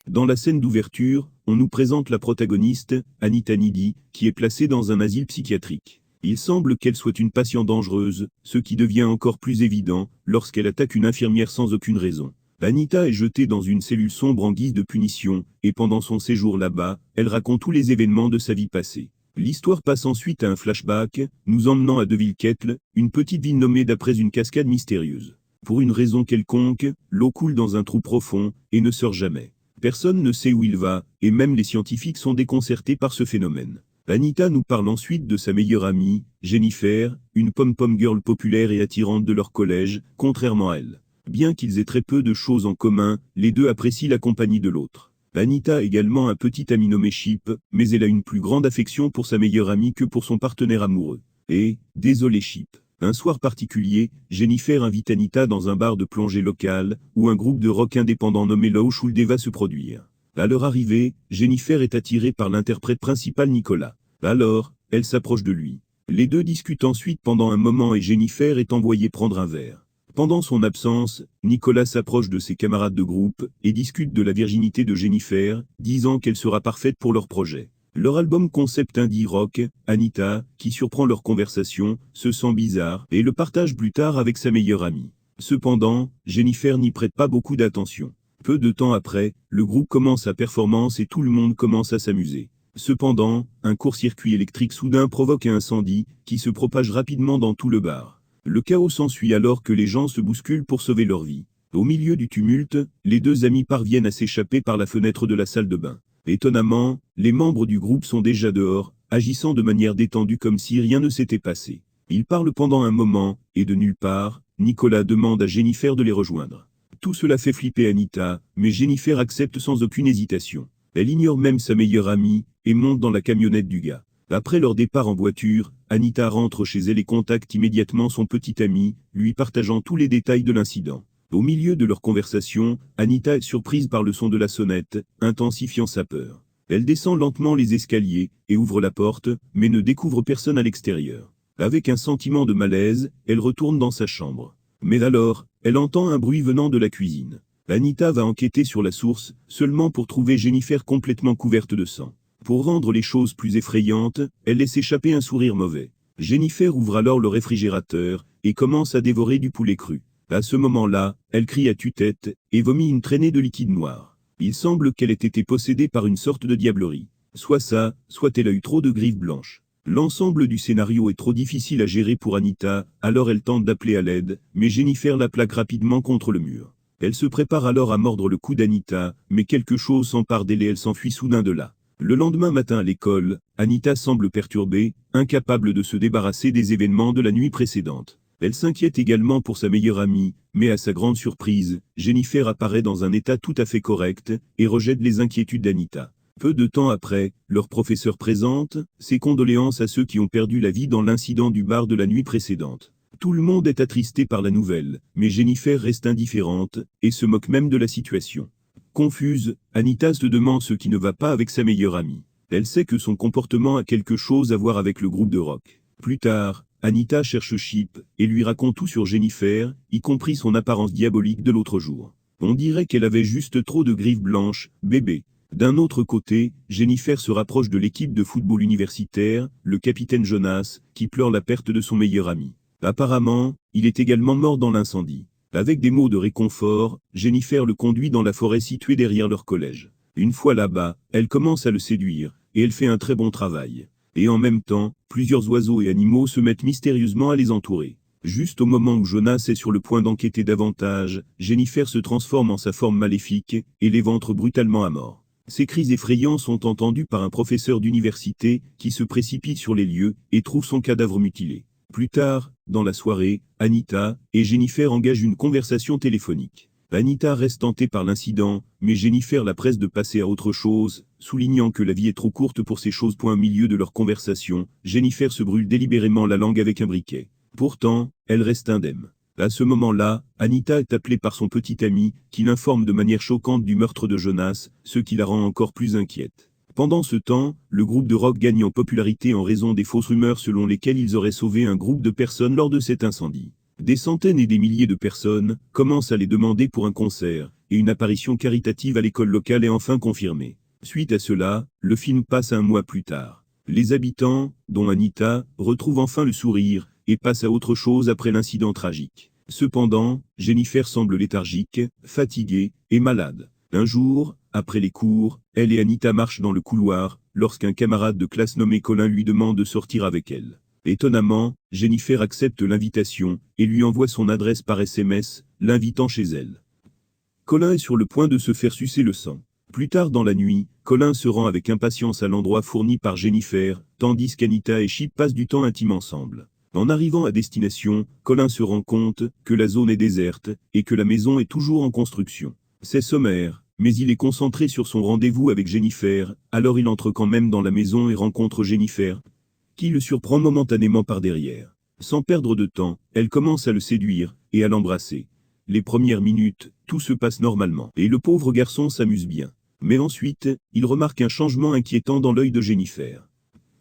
Dans la scène d'ouverture, on nous présente la protagoniste, Anita Needy, qui est placée dans un asile psychiatrique. Il semble qu'elle soit une patiente dangereuse, ce qui devient encore plus évident lorsqu'elle attaque une infirmière sans aucune raison. Anita est jetée dans une cellule sombre en guise de punition, et pendant son séjour là-bas, elle raconte tous les événements de sa vie passée. L'histoire passe ensuite à un flashback, nous emmenant à Deville Kettle, une petite ville nommée d'après une cascade mystérieuse. Pour une raison quelconque, l'eau coule dans un trou profond, et ne sort jamais. Personne ne sait où il va, et même les scientifiques sont déconcertés par ce phénomène. Anita nous parle ensuite de sa meilleure amie, Jennifer, une pom-pom girl populaire et attirante de leur collège, contrairement à elle. Bien qu'ils aient très peu de choses en commun, les deux apprécient la compagnie de l'autre. Anita a également un petit ami nommé Chip, mais elle a une plus grande affection pour sa meilleure amie que pour son partenaire amoureux. Et, désolé Chip. Un soir particulier, Jennifer invite Anita dans un bar de plongée local, où un groupe de rock indépendant nommé Low Shoulder va se produire. À leur arrivée, Jennifer est attirée par l'interprète principal Nicolas. Alors, elle s'approche de lui. Les deux discutent ensuite pendant un moment et Jennifer est envoyée prendre un verre. Pendant son absence, Nicolas s'approche de ses camarades de groupe et discute de la virginité de Jennifer, disant qu'elle sera parfaite pour leur projet. Leur album concept indie rock, Anita, qui surprend leur conversation, se sent bizarre et le partage plus tard avec sa meilleure amie. Cependant, Jennifer n'y prête pas beaucoup d'attention. Peu de temps après, le groupe commence sa performance et tout le monde commence à s'amuser. Cependant, un court-circuit électrique soudain provoque un incendie qui se propage rapidement dans tout le bar. Le chaos s'ensuit alors que les gens se bousculent pour sauver leur vie. Au milieu du tumulte, les deux amis parviennent à s'échapper par la fenêtre de la salle de bain. Étonnamment, les membres du groupe sont déjà dehors, agissant de manière détendue comme si rien ne s'était passé. Ils parlent pendant un moment, et de nulle part, Nicolas demande à Jennifer de les rejoindre. Tout cela fait flipper Anita, mais Jennifer accepte sans aucune hésitation. Elle ignore même sa meilleure amie, et monte dans la camionnette du gars. Après leur départ en voiture, Anita rentre chez elle et contacte immédiatement son petit ami, lui partageant tous les détails de l'incident. Au milieu de leur conversation, Anita est surprise par le son de la sonnette, intensifiant sa peur. Elle descend lentement les escaliers, et ouvre la porte, mais ne découvre personne à l'extérieur. Avec un sentiment de malaise, elle retourne dans sa chambre. Mais alors, elle entend un bruit venant de la cuisine. Anita va enquêter sur la source, seulement pour trouver Jennifer complètement couverte de sang. Pour rendre les choses plus effrayantes, elle laisse échapper un sourire mauvais. Jennifer ouvre alors le réfrigérateur, et commence à dévorer du poulet cru. À ce moment-là, elle crie à tue-tête, et vomit une traînée de liquide noir. Il semble qu'elle ait été possédée par une sorte de diablerie. Soit ça, soit elle a eu trop de griffes blanches. L'ensemble du scénario est trop difficile à gérer pour Anita, alors elle tente d'appeler à l'aide, mais Jennifer la plaque rapidement contre le mur. Elle se prépare alors à mordre le cou d'Anita, mais quelque chose s'empare d'elle et elle s'enfuit soudain de là. Le lendemain matin à l'école, Anita semble perturbée, incapable de se débarrasser des événements de la nuit précédente. Elle s'inquiète également pour sa meilleure amie, mais à sa grande surprise, Jennifer apparaît dans un état tout à fait correct, et rejette les inquiétudes d'Anita. Peu de temps après, leur professeur présente ses condoléances à ceux qui ont perdu la vie dans l'incident du bar de la nuit précédente. Tout le monde est attristé par la nouvelle, mais Jennifer reste indifférente, et se moque même de la situation. Confuse, Anita se demande ce qui ne va pas avec sa meilleure amie. Elle sait que son comportement a quelque chose à voir avec le groupe de rock. Plus tard, Anita cherche Chip, et lui raconte tout sur Jennifer, y compris son apparence diabolique de l'autre jour. On dirait qu'elle avait juste trop de griffes blanches, bébé. D'un autre côté, Jennifer se rapproche de l'équipe de football universitaire, le capitaine Jonas, qui pleure la perte de son meilleur ami. Apparemment, il est également mort dans l'incendie. Avec des mots de réconfort, Jennifer le conduit dans la forêt située derrière leur collège. Une fois là-bas, elle commence à le séduire, et elle fait un très bon travail. Et en même temps, plusieurs oiseaux et animaux se mettent mystérieusement à les entourer. Juste au moment où Jonas est sur le point d'enquêter davantage, Jennifer se transforme en sa forme maléfique, et l'éventre brutalement à mort. Ces cris effrayants sont entendus par un professeur d'université, qui se précipite sur les lieux, et trouve son cadavre mutilé. Plus tard, dans la soirée, Anita et Jennifer engagent une conversation téléphonique. Anita reste tentée par l'incident, mais Jennifer la presse de passer à autre chose, soulignant que la vie est trop courte pour ces choses. Au milieu de leur conversation, Jennifer se brûle délibérément la langue avec un briquet. Pourtant, elle reste indemne. À ce moment-là, Anita est appelée par son petit ami, qui l'informe de manière choquante du meurtre de Jonas, ce qui la rend encore plus inquiète. Pendant ce temps, le groupe de rock gagne en popularité en raison des fausses rumeurs selon lesquelles ils auraient sauvé un groupe de personnes lors de cet incendie. Des centaines et des milliers de personnes commencent à les demander pour un concert, et une apparition caritative à l'école locale est enfin confirmée. Suite à cela, le film passe un mois plus tard. Les habitants, dont Anita, retrouvent enfin le sourire, et passent à autre chose après l'incident tragique. Cependant, Jennifer semble léthargique, fatiguée, et malade. Un jour, après les cours, elle et Anita marchent dans le couloir, lorsqu'un camarade de classe nommé Colin lui demande de sortir avec elle. Étonnamment, Jennifer accepte l'invitation, et lui envoie son adresse par SMS, l'invitant chez elle. Colin est sur le point de se faire sucer le sang. Plus tard dans la nuit, Colin se rend avec impatience à l'endroit fourni par Jennifer, tandis qu'Anita et Chip passent du temps intime ensemble. En arrivant à destination, Colin se rend compte que la zone est déserte, et que la maison est toujours en construction. C'est sommaire, mais il est concentré sur son rendez-vous avec Jennifer, alors il entre quand même dans la maison et rencontre Jennifer, qui le surprend momentanément par derrière. Sans perdre de temps, elle commence à le séduire, et à l'embrasser. Les premières minutes, tout se passe normalement, et le pauvre garçon s'amuse bien. Mais ensuite, il remarque un changement inquiétant dans l'œil de Jennifer.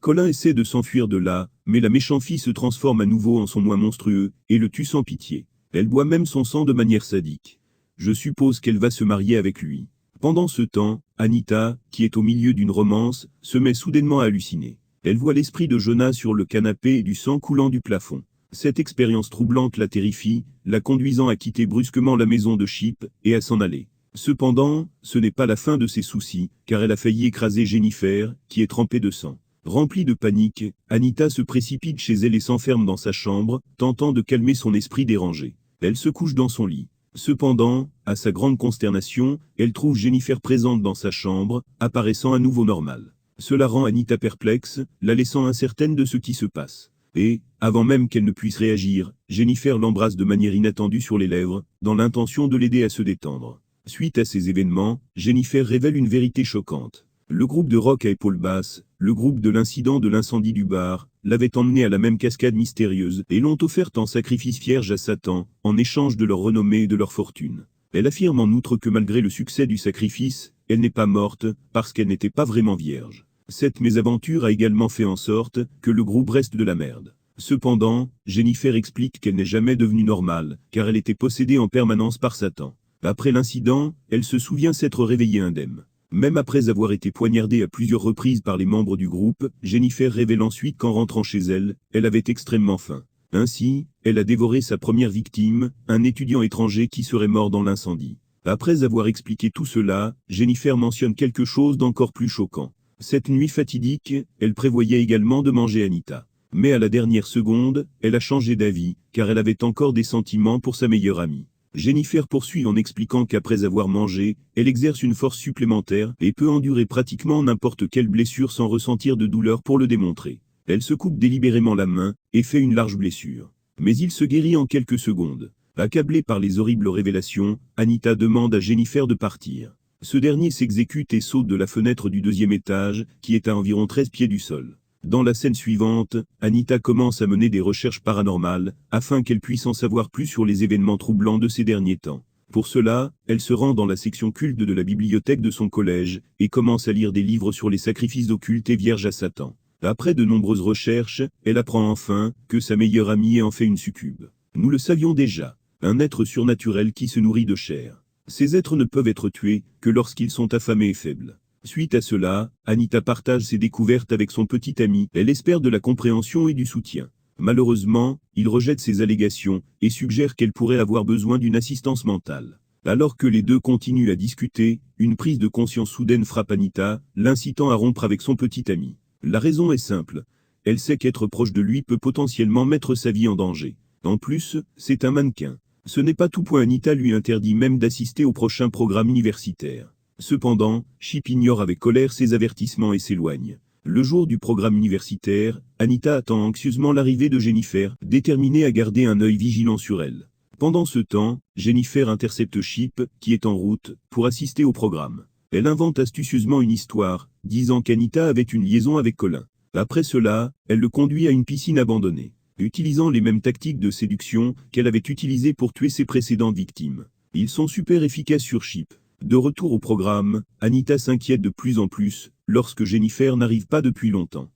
Colin essaie de s'enfuir de là, mais la méchante fille se transforme à nouveau en son moi monstrueux, et le tue sans pitié. Elle boit même son sang de manière sadique. Je suppose qu'elle va se marier avec lui. Pendant ce temps, Anita, qui est au milieu d'une romance, se met soudainement à halluciner. Elle voit l'esprit de Jonah sur le canapé et du sang coulant du plafond. Cette expérience troublante la terrifie, la conduisant à quitter brusquement la maison de Chip, et à s'en aller. Cependant, ce n'est pas la fin de ses soucis, car elle a failli écraser Jennifer, qui est trempée de sang. Remplie de panique, Anita se précipite chez elle et s'enferme dans sa chambre, tentant de calmer son esprit dérangé. Elle se couche dans son lit. Cependant, à sa grande consternation, elle trouve Jennifer présente dans sa chambre, apparaissant à nouveau normale. Cela rend Anita perplexe, la laissant incertaine de ce qui se passe. Et, avant même qu'elle ne puisse réagir, Jennifer l'embrasse de manière inattendue sur les lèvres, dans l'intention de l'aider à se détendre. Suite à ces événements, Jennifer révèle une vérité choquante. Le groupe de rock à épaules basses, le groupe de l'incident de l'incendie du bar, l'avait emmenée à la même cascade mystérieuse et l'ont offerte en sacrifice vierge à Satan, en échange de leur renommée et de leur fortune. Elle affirme en outre que malgré le succès du sacrifice, elle n'est pas morte, parce qu'elle n'était pas vraiment vierge. Cette mésaventure a également fait en sorte que le groupe reste de la merde. Cependant, Jennifer explique qu'elle n'est jamais devenue normale, car elle était possédée en permanence par Satan. Après l'incident, elle se souvient s'être réveillée indemne. Même après avoir été poignardée à plusieurs reprises par les membres du groupe, Jennifer révèle ensuite qu'en rentrant chez elle, elle avait extrêmement faim. Ainsi, elle a dévoré sa première victime, un étudiant étranger qui serait mort dans l'incendie. Après avoir expliqué tout cela, Jennifer mentionne quelque chose d'encore plus choquant. Cette nuit fatidique, elle prévoyait également de manger Anita. Mais à la dernière seconde, elle a changé d'avis, car elle avait encore des sentiments pour sa meilleure amie. Jennifer poursuit en expliquant qu'après avoir mangé, elle exerce une force supplémentaire et peut endurer pratiquement n'importe quelle blessure sans ressentir de douleur pour le démontrer. Elle se coupe délibérément la main et fait une large blessure. Mais il se guérit en quelques secondes. Accablée par les horribles révélations, Anita demande à Jennifer de partir. Ce dernier s'exécute et saute de la fenêtre du deuxième étage, qui est à environ 13 pieds du sol. Dans la scène suivante, Anita commence à mener des recherches paranormales, afin qu'elle puisse en savoir plus sur les événements troublants de ces derniers temps. Pour cela, elle se rend dans la section culte de la bibliothèque de son collège, et commence à lire des livres sur les sacrifices occultes et vierges à Satan. Après de nombreuses recherches, elle apprend enfin que sa meilleure amie est en fait une succube. Nous le savions déjà, un être surnaturel qui se nourrit de chair. Ces êtres ne peuvent être tués que lorsqu'ils sont affamés et faibles. Suite à cela, Anita partage ses découvertes avec son petit ami. Elle espère de la compréhension et du soutien. Malheureusement, il rejette ses allégations et suggère qu'elle pourrait avoir besoin d'une assistance mentale. Alors que les deux continuent à discuter, une prise de conscience soudaine frappe Anita, l'incitant à rompre avec son petit ami. La raison est simple. Elle sait qu'être proche de lui peut potentiellement mettre sa vie en danger. En plus, c'est un mannequin. Ce n'est pas tout point. Anita lui interdit même d'assister au prochain programme universitaire. Cependant, Chip ignore avec colère ses avertissements et s'éloigne. Le jour du programme universitaire, Anita attend anxieusement l'arrivée de Jennifer, déterminée à garder un œil vigilant sur elle. Pendant ce temps, Jennifer intercepte Chip, qui est en route, pour assister au programme. Elle invente astucieusement une histoire, disant qu'Anita avait une liaison avec Colin. Après cela, elle le conduit à une piscine abandonnée, utilisant les mêmes tactiques de séduction qu'elle avait utilisées pour tuer ses précédentes victimes. Ils sont super efficaces sur Chip. De retour au programme, Anita s'inquiète de plus en plus, lorsque Jennifer n'arrive pas depuis longtemps.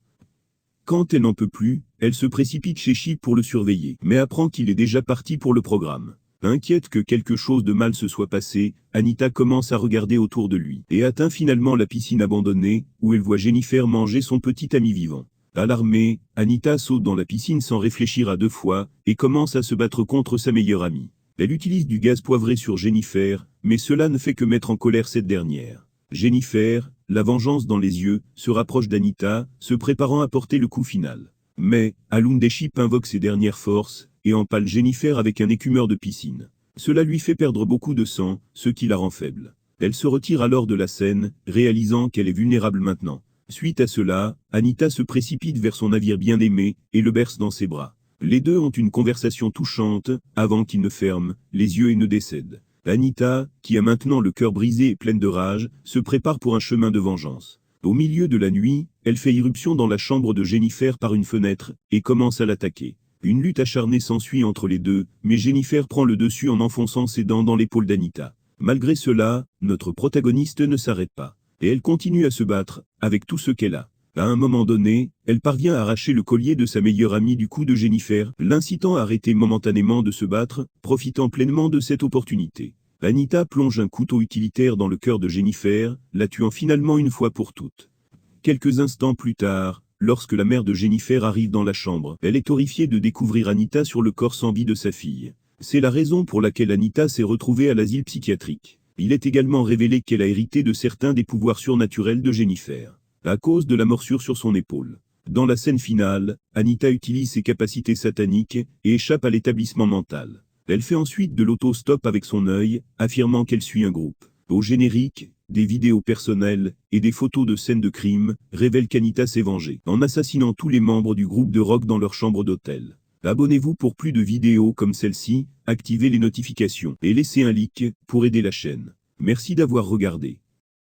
Quand elle n'en peut plus, elle se précipite chez Chip pour le surveiller, mais apprend qu'il est déjà parti pour le programme. Inquiète que quelque chose de mal se soit passé, Anita commence à regarder autour de lui et atteint finalement la piscine abandonnée, où elle voit Jennifer manger son petit ami vivant. Alarmée, Anita saute dans la piscine sans réfléchir à deux fois et commence à se battre contre sa meilleure amie. Elle utilise du gaz poivré sur Jennifer, mais cela ne fait que mettre en colère cette dernière. Jennifer, la vengeance dans les yeux, se rapproche d'Anita, se préparant à porter le coup final. Mais, Alundeship invoque ses dernières forces et empale Jennifer avec un écumeur de piscine. Cela lui fait perdre beaucoup de sang, ce qui la rend faible. Elle se retire alors de la scène, réalisant qu'elle est vulnérable maintenant. Suite à cela, Anita se précipite vers son navire bien-aimé et le berce dans ses bras. Les deux ont une conversation touchante, avant qu'il ne ferme les yeux et ne décède. Anita, qui a maintenant le cœur brisé et pleine de rage, se prépare pour un chemin de vengeance. Au milieu de la nuit, elle fait irruption dans la chambre de Jennifer par une fenêtre et commence à l'attaquer. Une lutte acharnée s'ensuit entre les deux, mais Jennifer prend le dessus en enfonçant ses dents dans l'épaule d'Anita. Malgré cela, notre protagoniste ne s'arrête pas. Et elle continue à se battre, avec tout ce qu'elle a. À un moment donné, elle parvient à arracher le collier de sa meilleure amie du cou de Jennifer, l'incitant à arrêter momentanément de se battre, profitant pleinement de cette opportunité. Anita plonge un couteau utilitaire dans le cœur de Jennifer, la tuant finalement une fois pour toutes. Quelques instants plus tard, lorsque la mère de Jennifer arrive dans la chambre, elle est horrifiée de découvrir Anita sur le corps sans vie de sa fille. C'est la raison pour laquelle Anita s'est retrouvée à l'asile psychiatrique. Il est également révélé qu'elle a hérité de certains des pouvoirs surnaturels de Jennifer, à cause de la morsure sur son épaule. Dans la scène finale, Anita utilise ses capacités sataniques et échappe à l'établissement mental. Elle fait ensuite de l'autostop avec son œil, affirmant qu'elle suit un groupe. Au générique, des vidéos personnelles et des photos de scènes de crime révèlent qu'Anita s'est vengée en assassinant tous les membres du groupe de rock dans leur chambre d'hôtel. Abonnez-vous pour plus de vidéos comme celle-ci, activez les notifications et laissez un like pour aider la chaîne. Merci d'avoir regardé.